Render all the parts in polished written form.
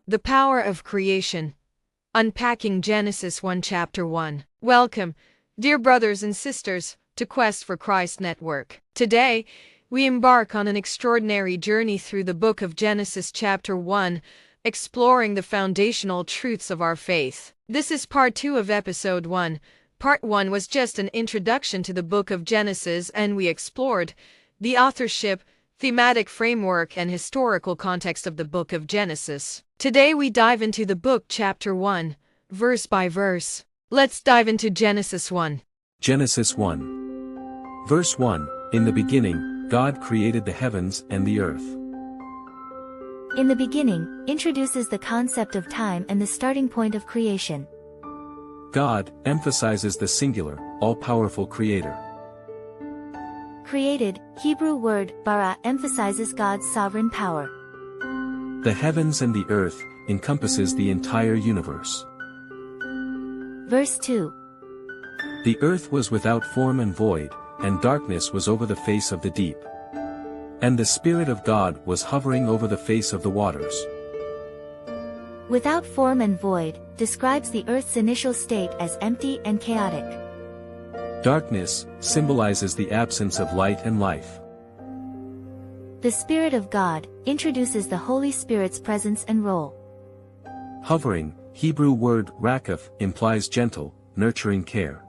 The Power of Creation. Unpacking Genesis 1 Chapter 1. Welcome, dear brothers and sisters, to Quest for Christ Network. Today, we embark on an extraordinary journey through the book of Genesis Chapter 1, exploring the foundational truths of our faith. This is part 2 of Episode 1. Part 1 was just an introduction to the book of Genesis, and we explored the authorship, thematic framework, and historical context of the book of Genesis. Today we dive into the book chapter 1, verse by verse. Let's dive into Genesis 1. Genesis 1. Verse 1, In the beginning, God created the heavens and the earth. In the beginning introduces the concept of time and the starting point of creation. God emphasizes the singular, all-powerful creator. Created, Hebrew word bara emphasizes God's sovereign power. The heavens and the earth encompasses the entire universe. Verse 2. The earth was without form and void, and darkness was over the face of the deep. And the Spirit of God was hovering over the face of the waters. Without form and void describes the earth's initial state as empty and chaotic. Darkness symbolizes the absence of light and life. The Spirit of God introduces the Holy Spirit's presence and role. Hovering, Hebrew word rakaf, implies gentle, nurturing care.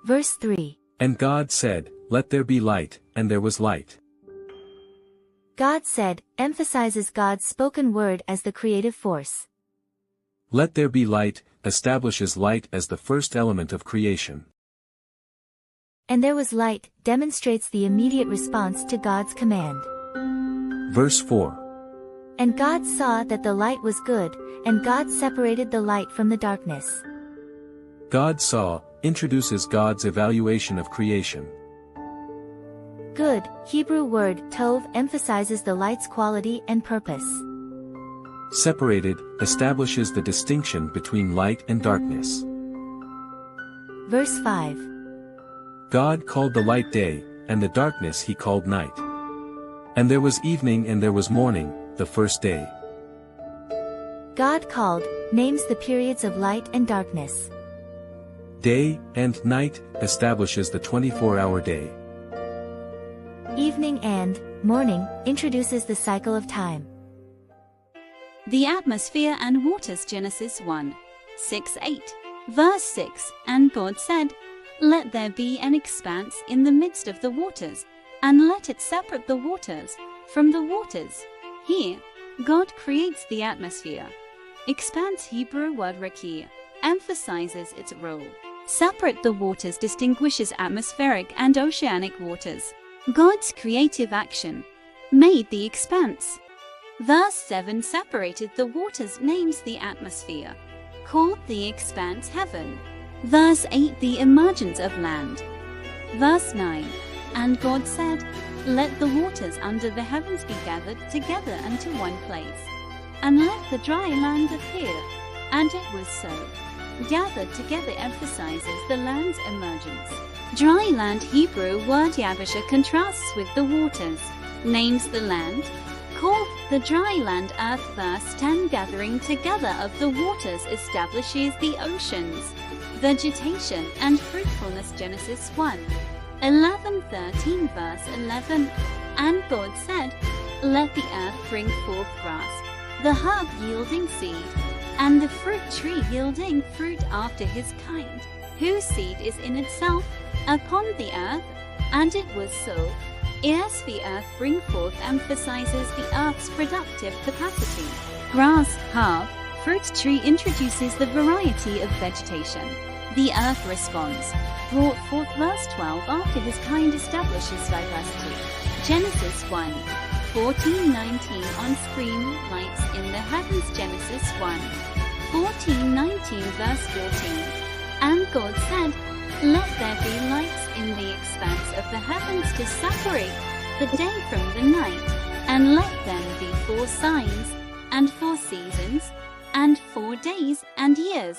Verse 3. And God said, Let there be light, and there was light. God said emphasizes God's spoken word as the creative force. Let there be light establishes light as the first element of creation. And there was light demonstrates the immediate response to God's command. Verse 4. And God saw that the light was good, and God separated the light from the darkness. God saw introduces God's evaluation of creation. Good, Hebrew word tov emphasizes the light's quality and purpose. Separated establishes the distinction between light and darkness. Verse 5. God called the light day, and the darkness he called night. And there was evening and there was morning, the first day. God called names the periods of light and darkness. Day and night establishes the 24-hour day. Evening and morning introduces the cycle of time. The atmosphere and waters. Genesis 1, 6-8. Verse 6, And God said, Let there be an expanse in the midst of the waters, and let it separate the waters from the waters. Here, God creates the atmosphere. Expanse, Hebrew word rakir, emphasizes its role. Separate the waters distinguishes atmospheric and oceanic waters. God's creative action made the expanse. Verse 7, Separated the waters names the atmosphere, called the expanse heaven. Verse 8, The emergence of land. Verse 9, And God said, Let the waters under the heavens be gathered together unto one place, and let the dry land appear. And it was so. Gathered together emphasizes the land's emergence. Dry land, Hebrew word yabasha, contrasts with the waters, names the land, called the dry land earth. Verse 10, Gathering together of the waters establishes the oceans, vegetation and fruitfulness. Genesis 1, 11-13. Verse 11, And God said, Let the earth bring forth grass, the herb yielding seed, and the fruit tree yielding fruit after his kind, whose seed is in itself upon the earth. And it was so. The earth bring forth emphasizes the earth's productive capacity. Grass, herb, fruit tree introduces the variety of vegetation. The earth responds, brought forth. Verse 12, After his kind establishes diversity. Genesis 1, 14-19. On screen, lights in the heavens. Genesis 1, 14-19. Verse 14, And God said, Let there be lights in the expanse of the heavens to separate the day from the night, and let them be 4 signs, and 4 seasons, and 4 days and years.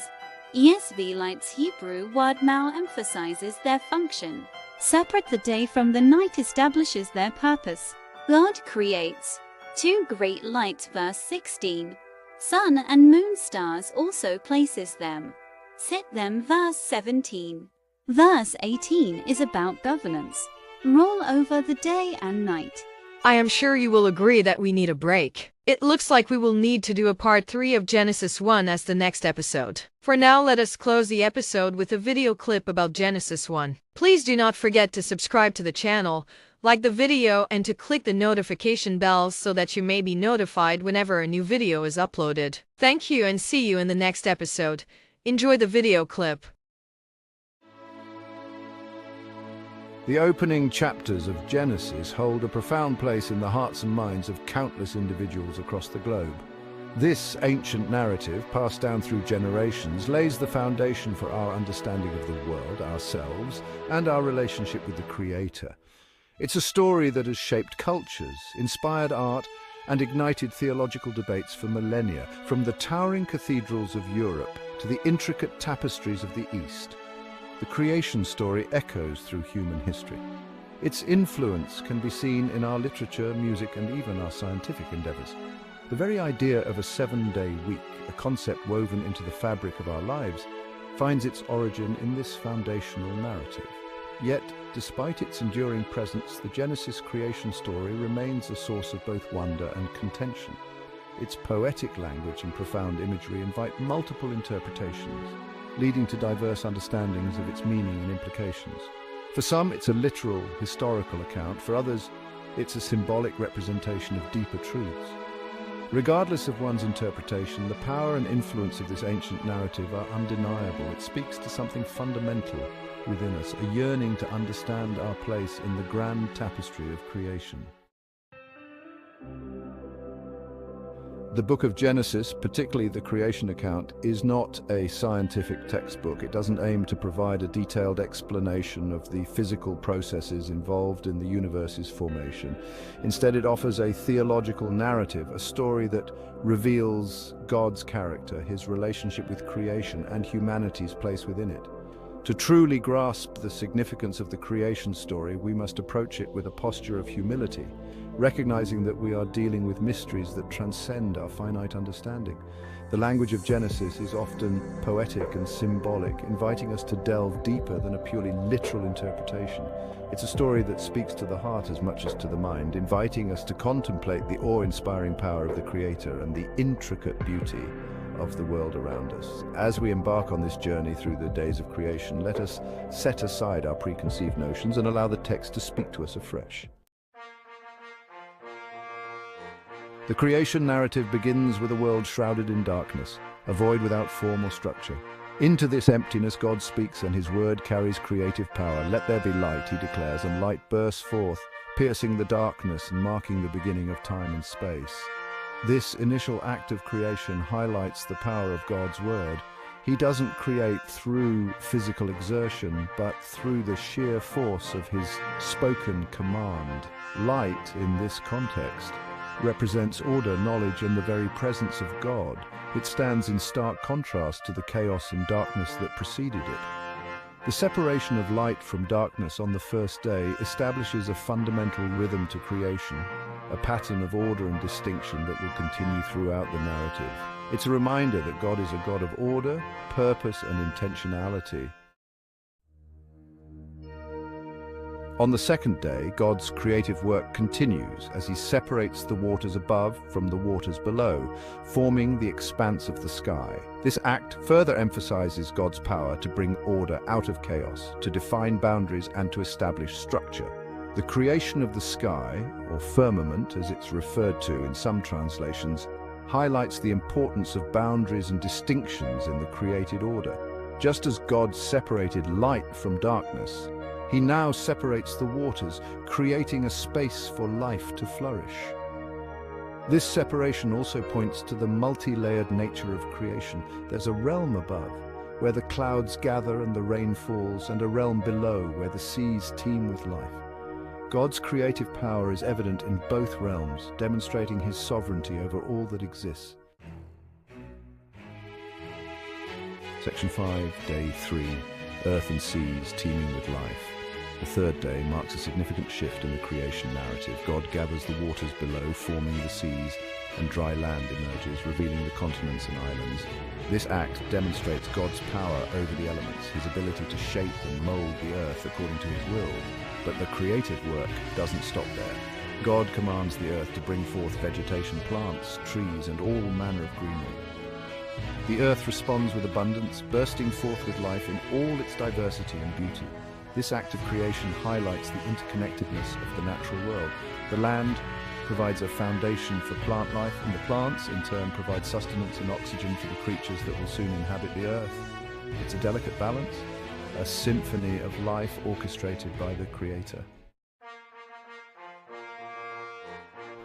ESV lights, Hebrew word mal, emphasizes their function. Separate the day from the night establishes their purpose. God creates Two great lights, verse 16. Sun and moon stars also places them. Set them, verse 17. Verse 18 is about governance. Rule over the day and night. I am sure you will agree that we need a break. It looks like we will need to do a part 3 of Genesis 1 as the next episode. For now, let us close the episode with a video clip about Genesis 1. Please do not forget to subscribe to the channel, like the video, and to click the notification bells so that you may be notified whenever a new video is uploaded. Thank you and see you in the next episode. Enjoy the video clip. The opening chapters of Genesis hold a profound place in the hearts and minds of countless individuals across the globe. This ancient narrative, passed down through generations, lays the foundation for our understanding of the world, ourselves, and our relationship with the Creator. It's a story that has shaped cultures, inspired art, and ignited theological debates for millennia, from the towering cathedrals of Europe to the intricate tapestries of the East. The creation story echoes through human history. Its influence can be seen in our literature, music, and even our scientific endeavors. The very idea of a 7-day week, a concept woven into the fabric of our lives, finds its origin in this foundational narrative. Yet, despite its enduring presence, the Genesis creation story remains a source of both wonder and contention. Its poetic language and profound imagery invite multiple interpretations, leading to diverse understandings of its meaning and implications. For some, it's a literal, historical account. For others, it's a symbolic representation of deeper truths. Regardless of one's interpretation, the power and influence of this ancient narrative are undeniable. It speaks to something fundamental within us, a yearning to understand our place in the grand tapestry of creation. The book of Genesis, particularly the creation account, is not a scientific textbook. It doesn't aim to provide a detailed explanation of the physical processes involved in the universe's formation. Instead, it offers a theological narrative, a story that reveals God's character, his relationship with creation, and humanity's place within it. To truly grasp the significance of the creation story, we must approach it with a posture of humility, recognizing that we are dealing with mysteries that transcend our finite understanding. The language of Genesis is often poetic and symbolic, inviting us to delve deeper than a purely literal interpretation. It's a story that speaks to the heart as much as to the mind, inviting us to contemplate the awe-inspiring power of the Creator and the intricate beauty of the world around us. As we embark on this journey through the days of creation, let us set aside our preconceived notions and allow the text to speak to us afresh. The creation narrative begins with a world shrouded in darkness, a void without form or structure. Into this emptiness God speaks, and his word carries creative power. Let there be light, he declares, and light bursts forth, piercing the darkness and marking the beginning of time and space. This initial act of creation highlights the power of God's word. He doesn't create through physical exertion, but through the sheer force of his spoken command. Light, in this context, represents order, knowledge, and the very presence of God. It stands in stark contrast to the chaos and darkness that preceded it. The separation of light from darkness on the first day establishes a fundamental rhythm to creation, a pattern of order and distinction that will continue throughout the narrative. It's a reminder that God is a God of order, purpose, and intentionality. On the second day, God's creative work continues as he separates the waters above from the waters below, forming the expanse of the sky. This act further emphasizes God's power to bring order out of chaos, to define boundaries, and to establish structure. The creation of the sky, or firmament as it's referred to in some translations, highlights the importance of boundaries and distinctions in the created order. Just as God separated light from darkness, he now separates the waters, creating a space for life to flourish. This separation also points to the multi-layered nature of creation. There's a realm above, where the clouds gather and the rain falls, and a realm below, where the seas teem with life. God's creative power is evident in both realms, demonstrating his sovereignty over all that exists. Section 5, Day 3, Earth and Seas Teeming with Life. The third day marks a significant shift in the creation narrative. God gathers the waters below, forming the seas, and dry land emerges, revealing the continents and islands. This act demonstrates God's power over the elements, his ability to shape and mold the earth according to his will. But the creative work doesn't stop there. God commands the earth to bring forth vegetation, plants, trees, and all manner of greenery. The earth responds with abundance, bursting forth with life in all its diversity and beauty. This act of creation highlights the interconnectedness of the natural world. The land provides a foundation for plant life, and the plants, in turn, provide sustenance and oxygen for the creatures that will soon inhabit the earth. It's a delicate balance, a symphony of life orchestrated by the Creator.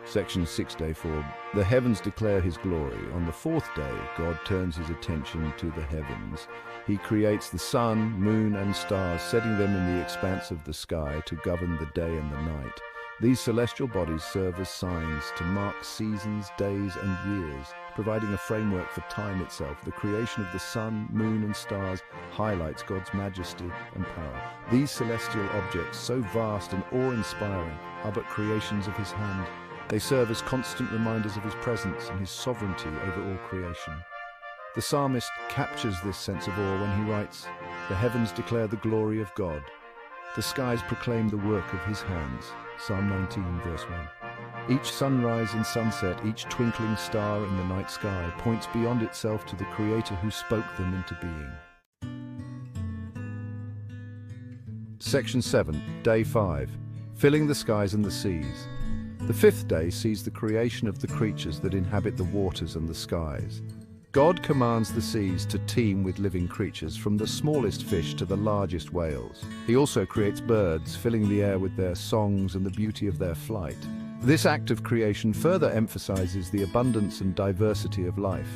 Section 6, Day 4. The heavens declare his glory. On the fourth day, God turns his attention to the heavens. He creates the sun, moon, and stars, setting them in the expanse of the sky to govern the day and the night. These celestial bodies serve as signs to mark seasons, days, and years, providing a framework for time itself. The creation of the sun, moon, and stars highlights God's majesty and power. These celestial objects, so vast and awe-inspiring, are but creations of his hand. They serve as constant reminders of his presence and his sovereignty over all creation. The psalmist captures this sense of awe when he writes, "The heavens declare the glory of God. The skies proclaim the work of his hands." Psalm 19, verse 1. Each sunrise and sunset, each twinkling star in the night sky points beyond itself to the Creator who spoke them into being. Section 7, Day 5. Filling the skies and the seas. The fifth day sees the creation of the creatures that inhabit the waters and the skies. God commands the seas to teem with living creatures, from the smallest fish to the largest whales. He also creates birds, filling the air with their songs and the beauty of their flight. This act of creation further emphasizes the abundance and diversity of life.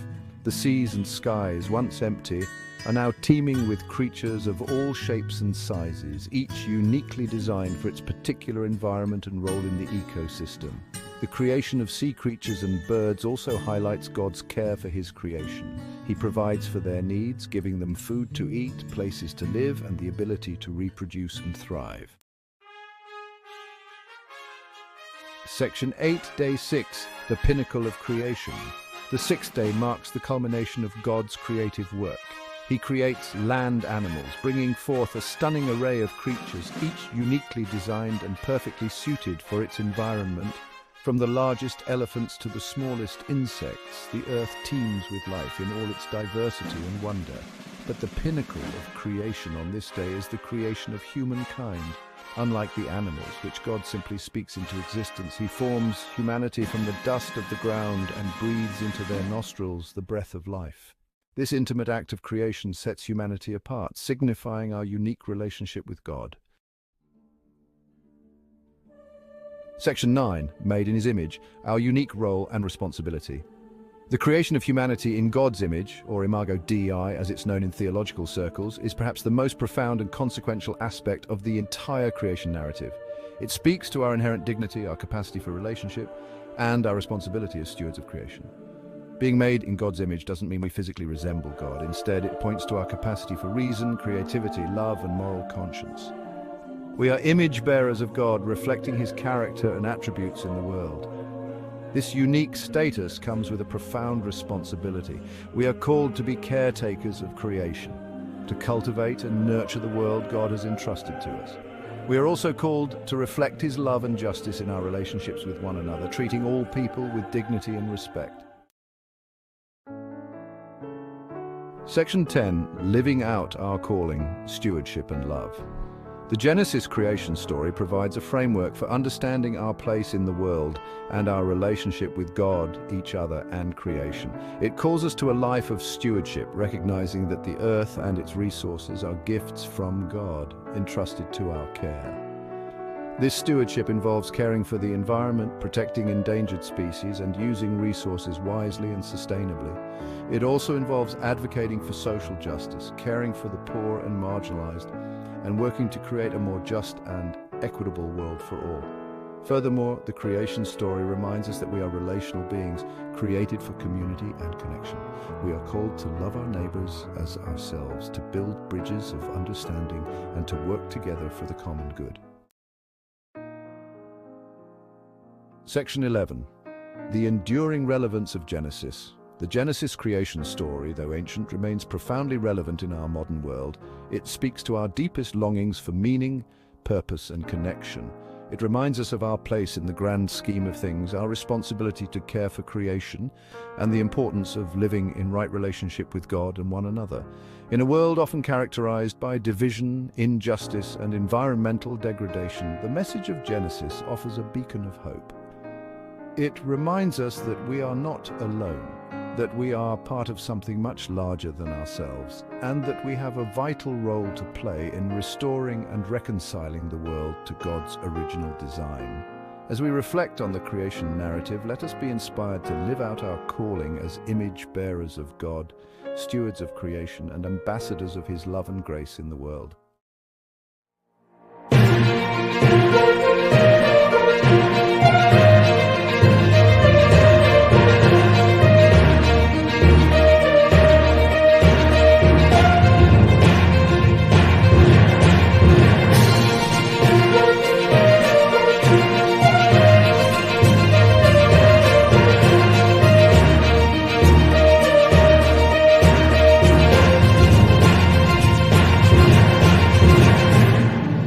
The seas and skies, once empty, are now teeming with creatures of all shapes and sizes, each uniquely designed for its particular environment and role in the ecosystem. The creation of sea creatures and birds also highlights God's care for his creation. He provides for their needs, giving them food to eat, places to live, and the ability to reproduce and thrive. Section 8, Day 6, the pinnacle of creation. The sixth day marks the culmination of God's creative work. He creates land animals, bringing forth a stunning array of creatures, each uniquely designed and perfectly suited for its environment. From the largest elephants to the smallest insects, the earth teems with life in all its diversity and wonder. But the pinnacle of creation on this day is the creation of humankind. Unlike the animals, which God simply speaks into existence, he forms humanity from the dust of the ground and breathes into their nostrils the breath of life. This intimate act of creation sets humanity apart, signifying our unique relationship with God. Section 9, Made in his image, our unique role and responsibility. The creation of humanity in God's image, or imago Dei as it's known in theological circles, is perhaps the most profound and consequential aspect of the entire creation narrative. It speaks to our inherent dignity, our capacity for relationship, and our responsibility as stewards of creation. Being made in God's image doesn't mean we physically resemble God. Instead, it points to our capacity for reason, creativity, love, and moral conscience. We are image bearers of God, reflecting his character and attributes in the world. This unique status comes with a profound responsibility. We are called to be caretakers of creation, to cultivate and nurture the world God has entrusted to us. We are also called to reflect his love and justice in our relationships with one another, treating all people with dignity and respect. Section 10, Living out our calling, stewardship and love. The Genesis creation story provides a framework for understanding our place in the world and our relationship with God, each other, and creation. It calls us to a life of stewardship, recognizing that the earth and its resources are gifts from God, entrusted to our care. This stewardship involves caring for the environment, protecting endangered species, and using resources wisely and sustainably. It also involves advocating for social justice, caring for the poor and marginalized, and working to create a more just and equitable world for all. Furthermore, the creation story reminds us that we are relational beings, created for community and connection. We are called to love our neighbors as ourselves, to build bridges of understanding, and to work together for the common good. Section 11. The enduring relevance of Genesis. The Genesis creation story, though ancient, remains profoundly relevant in our modern world. It speaks to our deepest longings for meaning, purpose, and connection. It reminds us of our place in the grand scheme of things, our responsibility to care for creation, and the importance of living in right relationship with God and one another. In a world often characterized by division, injustice, and environmental degradation, the message of Genesis offers a beacon of hope. It reminds us that we are not alone, that we are part of something much larger than ourselves, and that we have a vital role to play in restoring and reconciling the world to God's original design. As we reflect on the creation narrative, let us be inspired to live out our calling as image bearers of God, stewards of creation, and ambassadors of His love and grace in the world.